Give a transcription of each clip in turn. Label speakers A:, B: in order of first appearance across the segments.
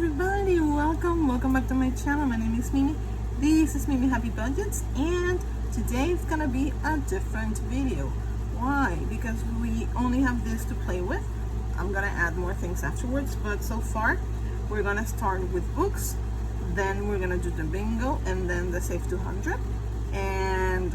A: everybody, welcome back to my channel. My name is Mimi. This is Mimi Happy Budgets, and today it's gonna be a different video. Why? Because we only have this to play with. I'm gonna add more things afterwards, but so far we're gonna start with books, then we're gonna do the bingo, and then the Save 200, and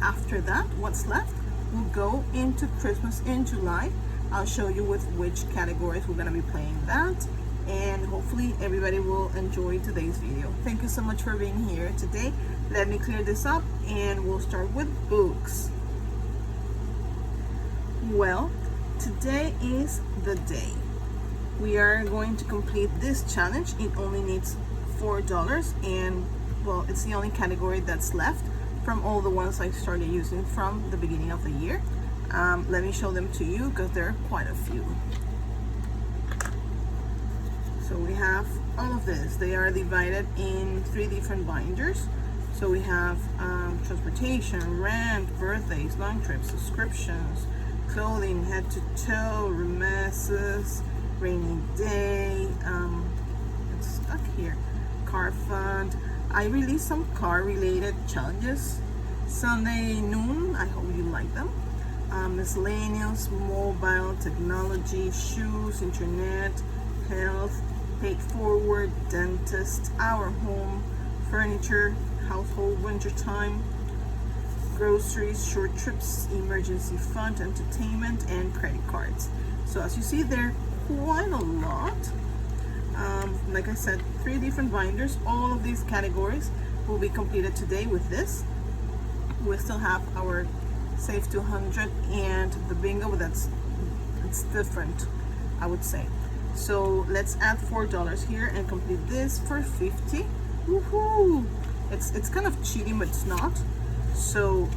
A: after that, what's left, we'll go into Christmas in July. I'll show you with which categories we're gonna be playing that, and hopefully everybody will enjoy today's video. Thank you so much for being here today. Let me clear this up and we'll start with books. Well, today is the day. We are going to complete this challenge. It only needs $4, and well, it's the only category that's left from all the ones I started using from the beginning of the year. Let me show them to you because there are quite a few. So we have all of this. They are divided in 3 different binders. So we have transportation, rent, birthdays, long trips, subscriptions, clothing, head to toe, remisses, rainy day, it's stuck here, car fund. I released some car related challenges Sunday noon. I hope you like them. Miscellaneous, mobile, technology, shoes, internet, health, paid forward, dentist, our home, furniture, household, wintertime, groceries, short trips, emergency fund, entertainment, and credit cards. So as you see, there are quite a lot. Like I said, 3 different binders. All of these categories will be completed today with this. We still have our Save 200 and the bingo, but it's different, I would say. So let's add $4 here and complete this for 50. Woohoo! It's kind of cheating, but it's not. So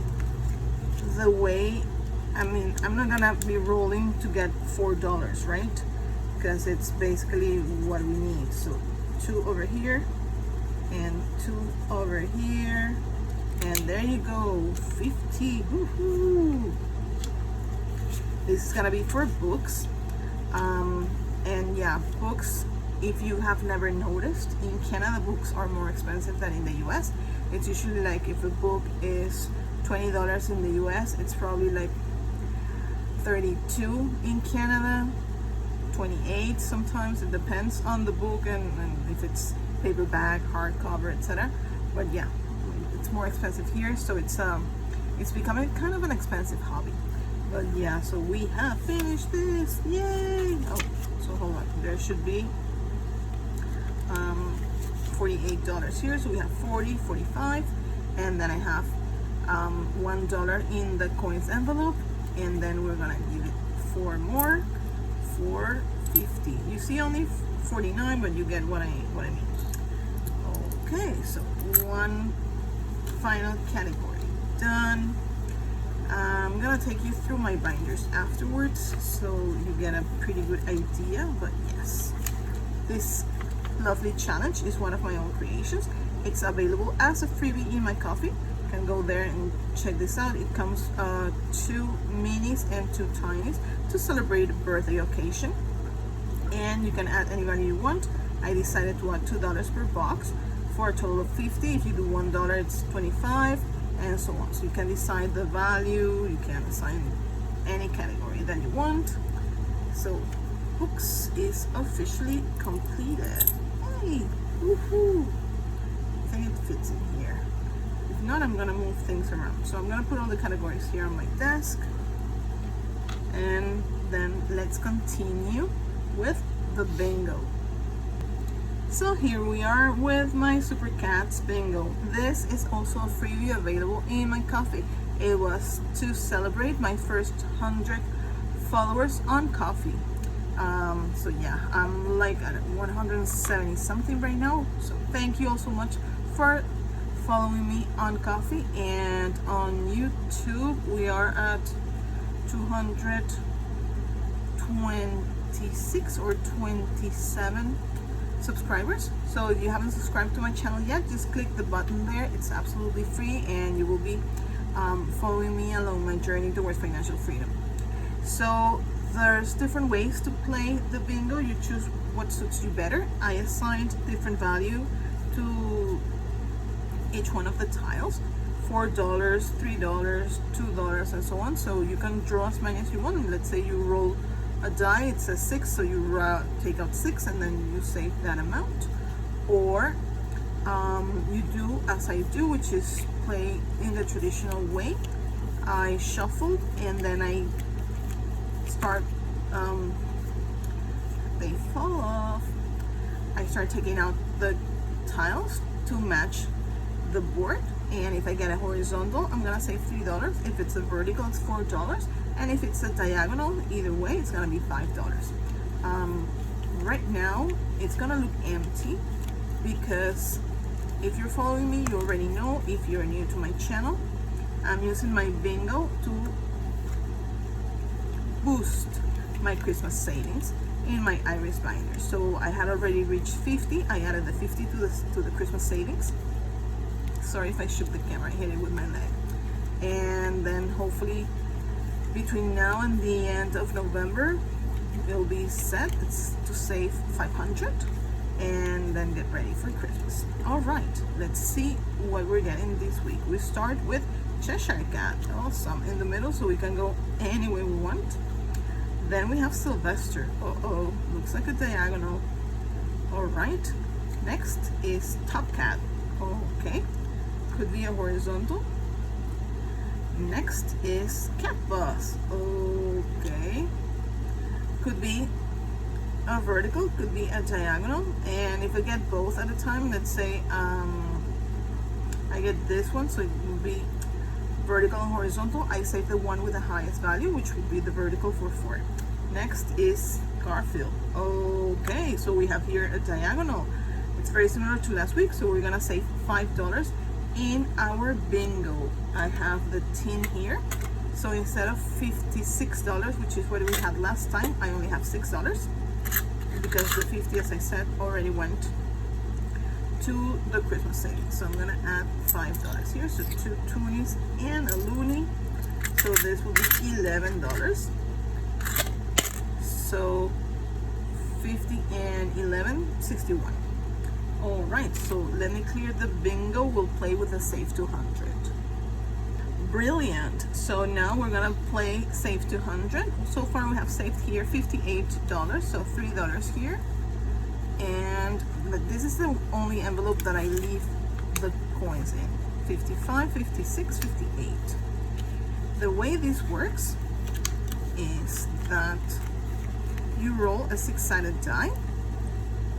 A: the way, I'm not gonna be rolling to get $4, right? Because it's basically what we need. So 2 over here and 2 over here, and there you go, 50. Woohoo! This is gonna be for books. And yeah, books, if you have never noticed, in Canada books are more expensive than in the US. It's usually like, if a book is $20 in the US, it's probably like 32 in Canada, 28 sometimes. It depends on the book and if it's paperback, hardcover, etc. But yeah, it's more expensive here, so it's becoming kind of an expensive hobby. But yeah, so we have finished this. Yay! Oh, so hold on, there should be $48 here. So we have 40, 45, and then I have $1 in the coins envelope, and then we're gonna give it 4 more for 50. You see only 49, but you get what I mean. Okay, so one final category done. I'm gonna take you through my binders afterwards so you get a pretty good idea. But yes, this lovely challenge is one of my own creations. It's available as a freebie in my coffee. You can go there and check this out. It comes 2 minis and 2 tinies to celebrate a birthday occasion, and you can add anybody you want. I decided to add $2 per box for a total of 50. If you do $1, it's 25, and so on. So you can decide the value. You can assign any category that you want. So books is officially completed. Hey, woohoo! I think it fits in here. If not, I'm gonna move things around. So I'm gonna put all the categories here on my desk, and then let's continue with the bingo. So here we are with my Super Cats bingo. This is also a freebie available in my coffee. It was to celebrate my first 100 followers on coffee. So yeah, I'm like at 170 something right now. So thank you all so much for following me on coffee, and on YouTube we are at 226 or 27 subscribers. So if you haven't subscribed to my channel yet, just click the button there. It's absolutely free, and you will be following me along my journey towards financial freedom. So there's different ways to play the bingo. You choose what suits you better. I assigned different value to each one of the tiles. $4, $3, $2, and so on. So you can draw as many as you want. Let's say you roll a die, it says 6, so you take out 6 and then you save that amount. Or you do as I do, which is play in the traditional way. I shuffle and then I start, they fall off. I start taking out the tiles to match the board, and if I get a horizontal, I'm gonna save $3. If it's a vertical, it's $4, and if it's a diagonal, either way, it's gonna be $5. Right now, it's gonna look empty because if you're following me, you already know. If you're new to my channel, I'm using my bingo to boost my Christmas savings in my iris binder. So I had already reached 50. I added the 50 to the Christmas savings. Sorry if I shook the camera, I hit it with my leg. And then hopefully between now and the end of November, it'll be set. It's to save 500 and then get ready for Christmas. All right, let's see what we're getting this week. We start with Cheshire Cat, awesome, in the middle, so we can go any way we want. Then we have Sylvester. Uh-oh, looks like a diagonal. All right, next is Top Cat. Okay, could be a horizontal. Next is Cat Boss. Okay, could be a vertical, could be a diagonal. And if I get both at a time, let's say I get this one, so it will be vertical and horizontal. I save the one with the highest value, which would be the vertical for 4. Next is Garfield. Okay, so we have here a diagonal. It's very similar to last week, so we're gonna save $5 in our bingo. I have the tin here, so instead of $56, which is what we had last time, I only have $6 because the 50, as I said, already went to the Christmas savings. So I'm gonna add $5 here, so 2 Toonies and a Looney, so this will be $11. So 50 and 11, 61. All right, so let me clear the bingo. We'll play with a save 200. Brilliant. So now we're gonna play save 200. So far we have saved here $58, so $3 here. And this is the only envelope that I leave the coins in. 55, 56, 58. The way this works is that you roll a 6-sided die,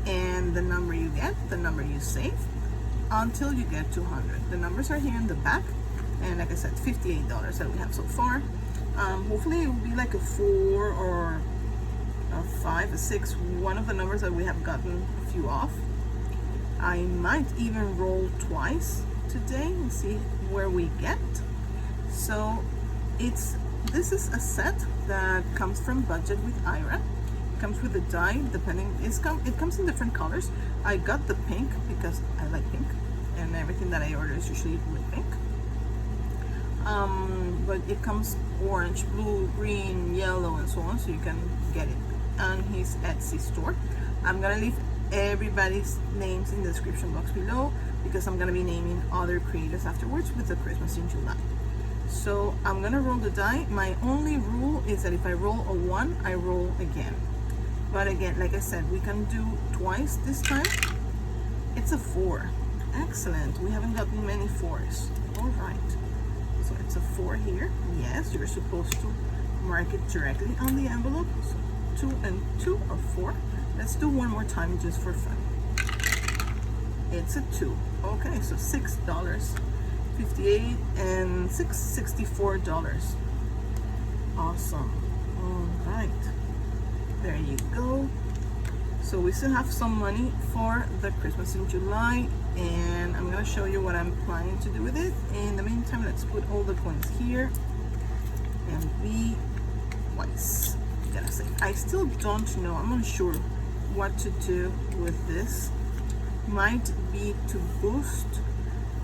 A: and the number you get, the number you save, until you get 200. The numbers are here in the back, and like I said, $58 that we have so far. Hopefully it will be like a 4 or a 5, a 6, one of the numbers that we have gotten a few off. I might even roll twice today and see where we get. So this is a set that comes from Budget with Ira. Comes with a die, depending, it comes in different colors. I got the pink because I like pink, and everything that I order is usually with pink. But it comes orange, blue, green, yellow, and so on, so you can get it on his Etsy store. I'm gonna leave everybody's names in the description box below because I'm gonna be naming other creators afterwards with the Christmas in July. So I'm gonna roll the die. My only rule is that if I roll a 1, I roll again. But again, like I said, we can do twice this time. It's a 4. Excellent. We haven't gotten many 4s. All right. So it's a 4 here. Yes, you're supposed to mark it directly on the envelope. So 2 and 2 are 4. Let's do one more time just for fun. It's a 2. Okay, so $6. 58 and $6, $64. Awesome. All right. There you go. So we still have some money for the Christmas in July, and I'm gonna show you what I'm planning to do with it. In the meantime, let's put all the coins here and be wise. Gonna say, I still don't know, I'm unsure what to do with this. Might be to boost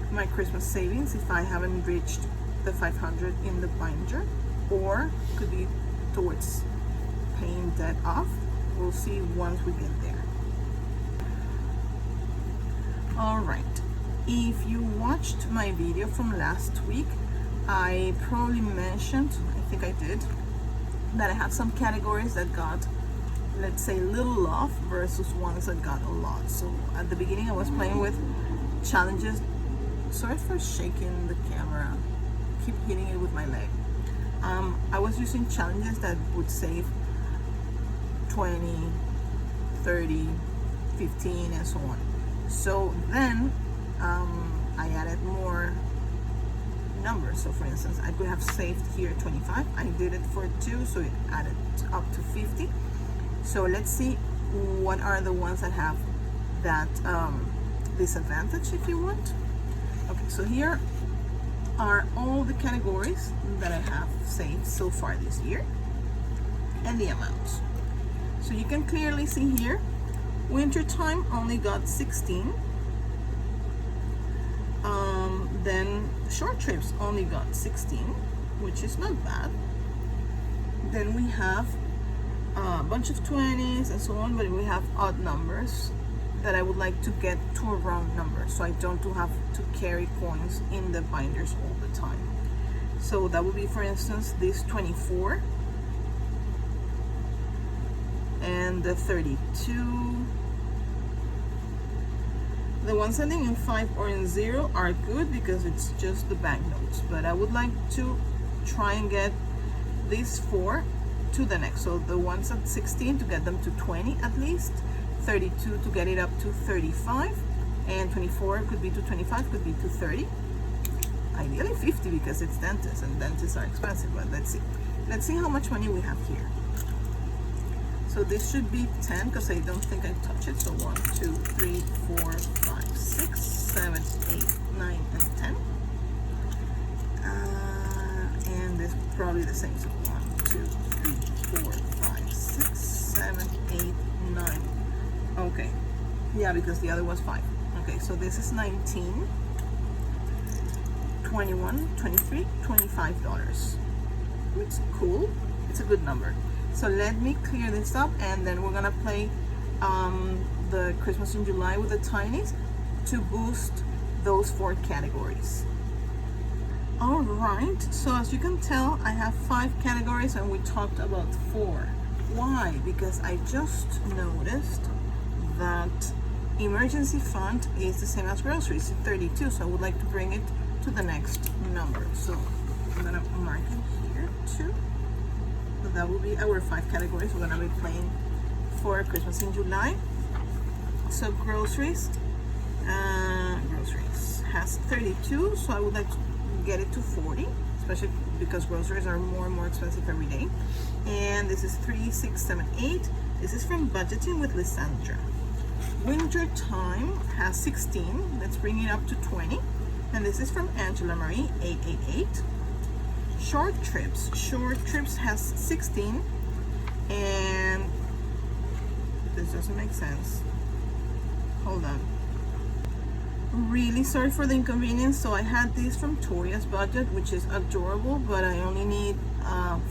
A: my Christmas savings if I haven't reached the 500 in the binder, or could be towards paying debt off. We'll see once we get there. All right, if you watched my video from last week, I probably mentioned, I think I did, that I have some categories that got, let's say, little love versus ones that got a lot. So at the beginning I was playing with challenges. Sorry for shaking the camera, keep hitting it with my leg. I was using challenges that would save 20, 30, 15 and so on. So then I added more numbers. So for instance, I could have saved here 25. I did it for 2, so it added up to 50. So let's see what are the ones that have that disadvantage, if you want. Okay, so here are all the categories that I have saved so far this year and the amounts. So you can clearly see here, wintertime only got 16. Then short trips only got 16, which is not bad. Then we have a bunch of 20s and so on, but we have odd numbers that I would like to get to a round number, so I don't have to carry coins in the binders all the time. So that would be, for instance, this 24 and the 32. The ones ending in 5 or in 0 are good because it's just the banknotes, but I would like to try and get these 4 to the next. So the ones at 16 to get them to 20 at least, 32 to get it up to 35, and 24 could be to 25, could be to 30. Ideally 50 because it's dentists and dentists are expensive, but let's see. Let's see how much money we have here. So this should be 10 because I don't think I touch it. So 1, 2, 3, 4, 5, 6, 7, 8, 9, and 10. And this is probably the same. So 1, 2, 3, 4, 5, 6, 7, 8, 9. Okay. Yeah, because the other was 5. Okay, so this is 19, 21, 23, $25. It's cool. It's a good number. So let me clear this up, and then we're gonna play the Christmas in July with the Tinies to boost those 4 categories. All right, so as you can tell, I have 5 categories and we talked about 4. Why? Because I just noticed that emergency fund is the same as groceries, 32, so I would like to bring it to the next number. So I'm gonna mark it here too. So that will be our 5 categories we're gonna be playing for Christmas in July. So groceries has 32, so I would like to get it to 40, especially because groceries are more and more expensive every day. And this is 3, 6, 7, 8. This is from Budgeting with Lysandra. Winter time has 16. Let's bring it up to 20. And this is from Angela Marie, 888. Short trips has 16, and this doesn't make sense. Hold on. Really sorry for the inconvenience. So I had these from Toria's budget, which is adorable, but I only need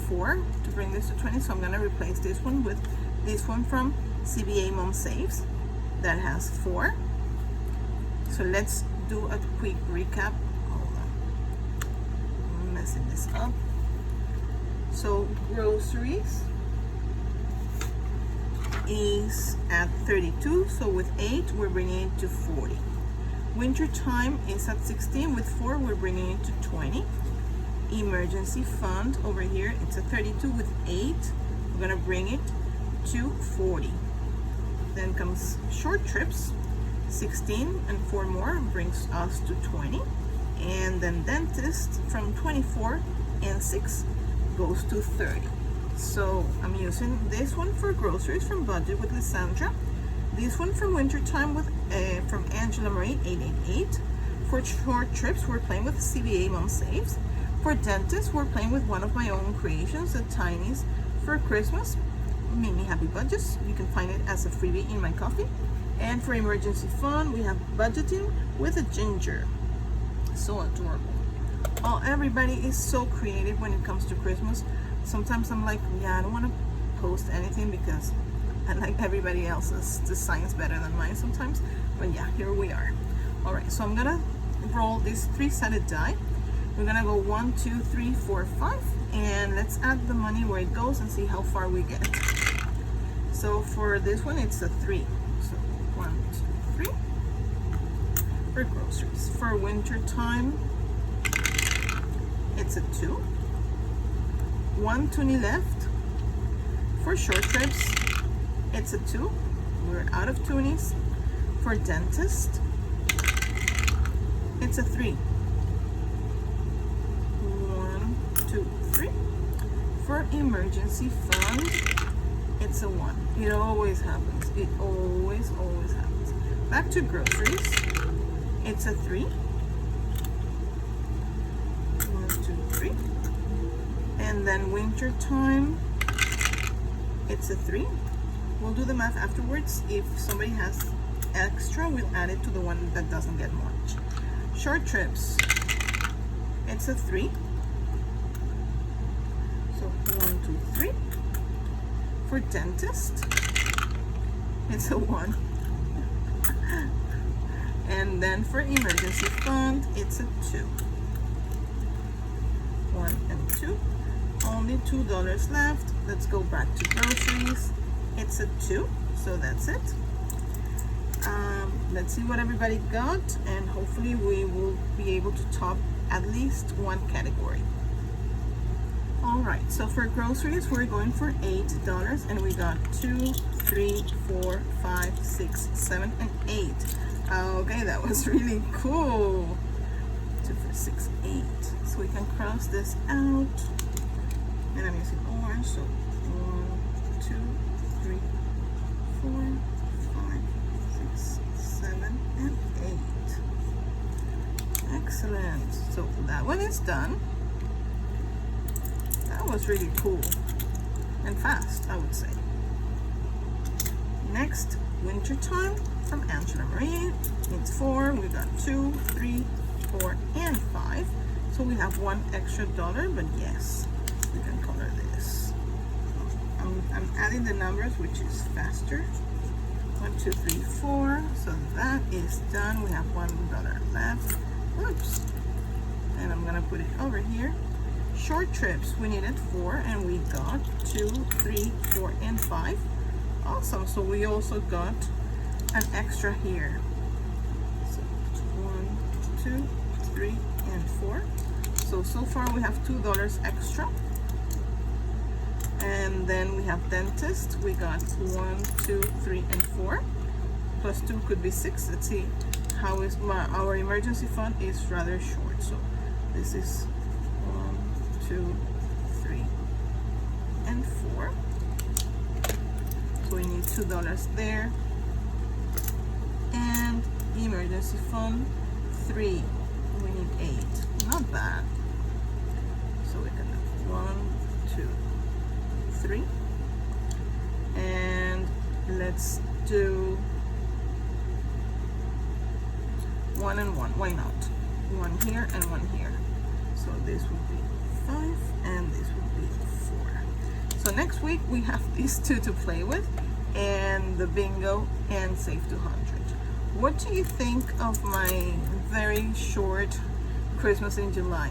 A: 4 to bring this to 20, so I'm gonna replace this one with this one from CBA Mom Saves that has 4. So let's do a quick recap. Hold on, I'm messing this up. So groceries is at 32, so with 8 we're bringing it to 40. Winter time is at 16, with 4 we're bringing it to 20. Emergency fund over here, it's at 32, with 8 we're gonna bring it to 40. Then comes short trips, 16 and 4 more brings us to 20. And then dentist from 24 and 6 goes to 30. So I'm using this one for groceries from Budget with Lysandra, this one from Wintertime with from Angela Marie, 888. For short trips, we're playing with CBA Mom Saves. For dentist, we're playing with one of my own creations, the Tinies for Christmas, Made Me Happy Budgets. You can find it as a freebie in my coffee. And for emergency fund, we have Budgeting with a Ginger. So adorable. Oh, everybody is so creative when it comes to Christmas. Sometimes I'm like, yeah, I don't want to post anything because I like everybody else's designs better than mine sometimes. But yeah, here we are. All right, so I'm gonna roll these 3-sided die. We're gonna go 1, 2, 3, 4, 5, and let's add the money where it goes and see how far we get. So for this one, it's a 3. So 1, 2, 3. For groceries. For winter time, it's a 2. 1 toonie left. For short trips, it's a 2. We're out of toonies. For dentist, it's a 3. 1, 2, 3. For emergency fund, it's a 1. It always happens. It always happens. Back to groceries, it's a 3. 1, 2, 3. And then winter time, it's a 3. We'll do the math afterwards. If somebody has extra, we'll add it to the one that doesn't get much. Short trips, it's a 3. So 1, 2, 3. For dentist, it's a 1. And then for emergency fund, it's a 2. 1 and 2. Only $2 left. Let's go back to groceries. It's a 2, so that's it. Let's see what everybody got, and hopefully we will be able to top at least one category. All right, so for groceries, we're going for $8, and we got 2, 3, 4, 5, 6, 7, and 8. Okay, that was really cool. 2, 4, 6, 8. So we can cross this out. And I'm using orange, so 1, 2, 3, 4, 5, 6, 7, and 8. Excellent. So that one is done. That was really cool and fast, I would say. Next, winter time from Angela Marie. It's 4. We got 2, 3, 4, and 5. So we have $1 extra, but yes, we can color this. I'm adding the numbers, which is faster. 1, 2, 3, 4. So that is done. We have $1 left. Oops. And I'm gonna put it over here. Short trips, we needed 4, and we got 2, 3, 4, and 5. Awesome. So we also got an extra here. So 1, 2, 3, and 4. So far we have $2 extra. And then we have dentist. We got 1, 2, 3, and 4. Plus 2 could be 6. Let's see how is our emergency fund is rather short. So this is 1, 2, 3, and 4. So we need $2 there. And emergency fund 3. We need 8. Not bad. So we can do 1, 2, 3. And let's do 1 and 1. Why not? 1 here and 1 here. So this would be 5 and this would be 4. So next week we have these two to play with, and the bingo and Save 200. What do you think of my very short Christmas in July?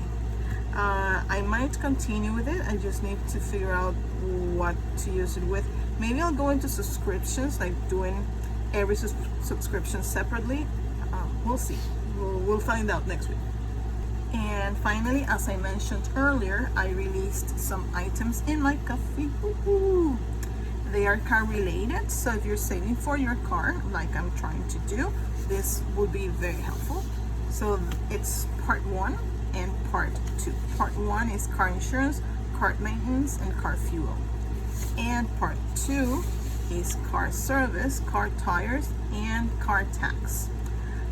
A: I might continue with it. I just need to figure out what to use it with. Maybe I'll go into subscriptions, like doing every subscription separately. We'll see. We'll find out next week. And finally, as I mentioned earlier, I released some items in my coffee. Woo-hoo. They are car related, so if you're saving for your car, like I'm trying to do, this will be very helpful. So it's part 1 and part 2. Part 1 is car insurance, car maintenance, and car fuel. And part 2 is car service, car tires, and car tax.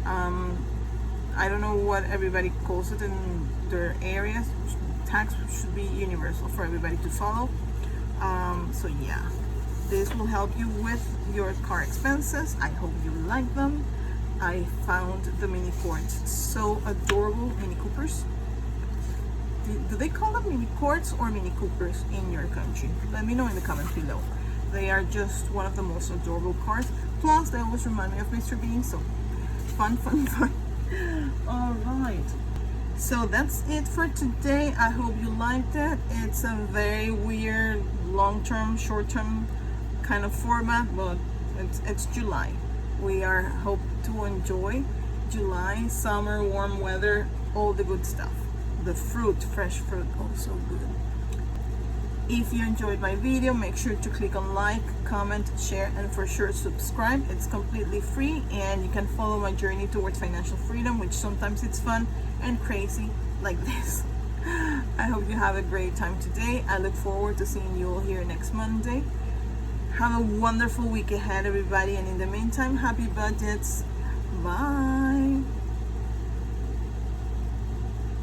A: I don't know what everybody calls it in their areas. Tax should be universal for everybody to follow. So yeah, this will help you with your car expenses. I hope you like them. I found the Mini Fords so adorable, Mini Coopers. Do they call them mini quarts or mini coopers in your country? Let me know in the comments below. They are just one of the most adorable cars. Plus, they always remind me of Mr. Bean, so fun, fun, fun. All right. So that's it for today. I hope you liked it. It's a very weird, long-term, short-term kind of format, but it's July. We are hope to enjoy July, summer, warm weather, all the good stuff. The fruit, fresh fruit, oh so good. If you enjoyed my video, make sure to click on like, comment, share, and for sure subscribe. It's completely free, and you can follow my journey towards financial freedom, which sometimes it's fun and crazy like this. I hope you have a great time today. I look forward to seeing you all here next Monday. Have a wonderful week ahead, everybody, and in the meantime, happy budgets. Bye.